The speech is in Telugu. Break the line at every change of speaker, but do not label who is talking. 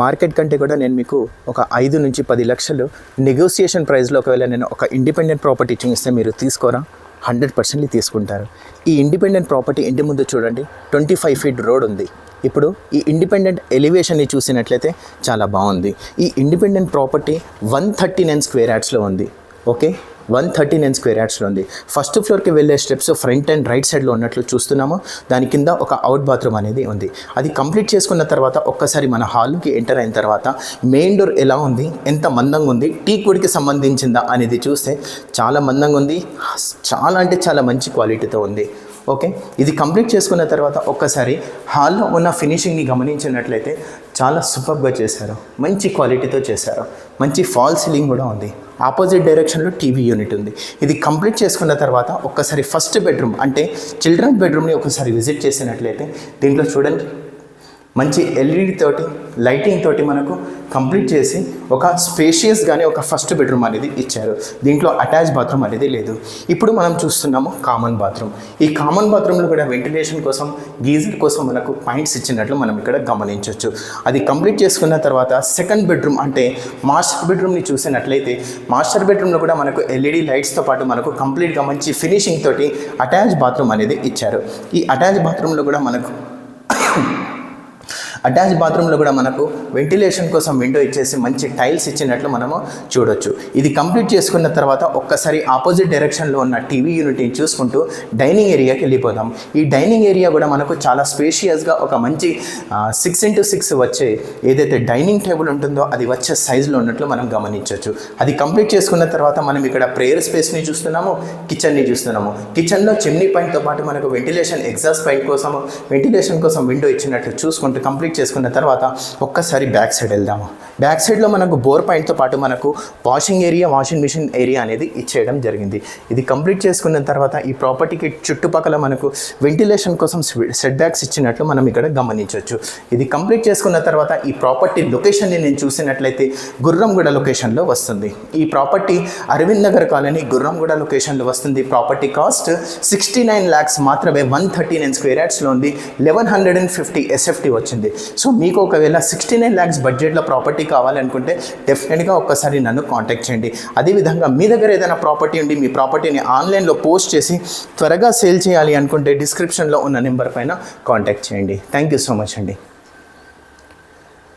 మార్కెట్ కంటే కూడా నేను మీకు ఒక 5 నుంచి 10 లక్షలు నెగోసియేషన్ ప్రైస్లో ఒకవేళ నేను ఒక ఇండిపెండెంట్ ప్రాపర్టీ చూపిస్తే మీరు తీసుకోరా? 100% తీసుకుంటారు. ఈ ఇండిపెండెంట్ ప్రాపర్టీ ఇంటి ముందు చూడండి, 25 ఫీట్ రోడ్ ఉంది. ఇప్పుడు ఈ ఇండిపెండెంట్ ఎలివేషన్ని చూసినట్లయితే చాలా బాగుంది. ఈ ఇండిపెండెంట్ ప్రాపర్టీ 139 స్క్వేర్ యార్డ్స్లో ఉంది. ఓకే, 139 స్క్వేర్ యార్డ్స్లో ఉంది. ఫస్ట్ ఫ్లోర్కి వెళ్ళే స్టెప్స్ ఫ్రంట్ అండ్ రైట్ సైడ్లో ఉన్నట్లు చూస్తున్నాము. దాని కింద ఒక అవుట్ బాత్రూమ్ అనేది ఉంది. అది కంప్లీట్ చేసుకున్న తర్వాత ఒక్కసారి మన హాల్కి ఎంటర్ అయిన తర్వాత మెయిన్ డోర్ ఎలా ఉంది, ఎంత మందంగా ఉంది, టీక్ వుడ్కి సంబంధించిందా అనేది చూస్తే చాలా మందంగా ఉంది. చాలా అంటే చాలా మంచి క్వాలిటీతో ఉంది. ఓకే, ఇది కంప్లీట్ చేసుకున్న తర్వాత ఒక్కసారి హాల్లో ఉన్న ఫినిషింగ్ని గమనించినట్లయితే చాలా సూపర్గా చేశారు. మంచి క్వాలిటీతో చేశారు. మంచి ఫాల్ సీలింగ్ కూడా ఉంది. ఆపోజిట్ డైరెక్షన్లో టీవీ యూనిట్ ఉంది. ఇది కంప్లీట్ చేసుకున్న తర్వాత ఒక్కసారి ఫస్ట్ బెడ్రూమ్ అంటే చిల్డ్రన్ బెడ్రూమ్ని ఒకసారి విజిట్ చేసినట్లయితే దీంట్లో చూడండి, మంచి ఎల్ఈడి తోటి లైటింగ్ తోటి మనకు కంప్లీట్ చేసి ఒక స్పేషియస్గానే ఒక ఫస్ట్ బెడ్రూమ్ అనేది ఇచ్చారు. దీంట్లో అటాచ్ బాత్రూమ్ అనేది లేదు. ఇప్పుడు మనం చూస్తున్నాము కామన్ బాత్రూమ్. ఈ కామన్ బాత్రూంలో కూడా వెంటిలేషన్ కోసం, గీజర్ కోసం మనకు పాయింట్స్ ఇచ్చినట్లు మనం ఇక్కడ గమనించవచ్చు. అది కంప్లీట్ చేసుకున్న తర్వాత సెకండ్ బెడ్రూమ్ అంటే మాస్టర్ బెడ్రూమ్ని చూసినట్లయితే మాస్టర్ బెడ్రూమ్లో కూడా మనకు ఎల్ఈడి లైట్స్తో పాటు మనకు కంప్లీట్గా మంచి ఫినిషింగ్ తోటి అటాచ్ బాత్రూమ్ అనేది ఇచ్చారు. ఈ అటాచ్ బాత్రూంలో కూడా మనకు వెంటిలేషన్ కోసం విండో ఇచ్చేసి మంచి టైల్స్ ఇచ్చినట్లు మనము చూడొచ్చు. ఇది కంప్లీట్ చేసుకున్న తర్వాత ఒక్కసారి ఆపోజిట్ డైరెక్షన్లో ఉన్న టీవీ యూనిట్ని చూసుకుంటూ డైనింగ్ ఏరియాకి వెళ్ళిపోదాం. ఈ డైనింగ్ ఏరియా కూడా మనకు చాలా స్పేషియస్గా ఒక మంచి 6x6 వచ్చే ఏదైతే డైనింగ్ టేబుల్ ఉంటుందో అది వచ్చే సైజులో ఉన్నట్లు మనం గమనించవచ్చు. అది కంప్లీట్ చేసుకున్న తర్వాత మనం ఇక్కడ ప్రేయర్ స్పేస్ని చూస్తున్నాము, కిచెన్ని చూస్తున్నాము. కిచెన్లో చిమ్నీ పాయింట్తో పాటు మనకు వెంటిలేషన్ కోసం విండో ఇచ్చినట్లు చూసుకుంటూ కంప్లీట్ చేసుకున్న తర్వాత ఒక్కసారి బ్యాక్ సైడ్ వెళ్దాము. బ్యాక్ సైడ్లో మనకు బోర్ పాయింట్తో పాటు మనకు వాషింగ్ మిషన్ ఏరియా అనేది ఇచ్చేయడం జరిగింది. ఇది కంప్లీట్ చేసుకున్న తర్వాత ఈ ప్రాపర్టీకి చుట్టుపక్కల మనకు వెంటిలేషన్ కోసం సెట్ బ్యాక్స్ ఇచ్చినట్లు మనం ఇక్కడ గమనించవచ్చు. ఇది కంప్లీట్ చేసుకున్న తర్వాత ఈ ప్రాపర్టీ లొకేషన్ని నేను చూసినట్లయితే గుర్రంగూడ లొకేషన్లో వస్తుంది. ఈ ప్రాపర్టీ అరవింద్ నగర్ కాలనీ గుర్రంగూడ లొకేషన్లో వస్తుంది. ప్రాపర్టీ కాస్ట్ 69 lakhs మాత్రమే. 139 స్క్వేర్ యార్డ్స్లో ఉంది. 1150 SFT వచ్చింది. సో మీకు ఒకవేళ 69 lakhs బడ్జెట్లో ప్రాపర్టీ కావాలనుకుంటే డెఫినెట్గా ఒక్కసారి నన్ను కాంటాక్ట్ చేయండి. అదేవిధంగా మీ దగ్గర ఏదైనా ప్రాపర్టీ ఉండి మీ ప్రాపర్టీని ఆన్లైన్లో పోస్ట్ చేసి త్వరగా సేల్ చేయాలి అనుకుంటే డిస్క్రిప్షన్లో ఉన్న నెంబర్ పైన కాంటాక్ట్ చేయండి. థ్యాంక్ యూ సో మచ్ అండి.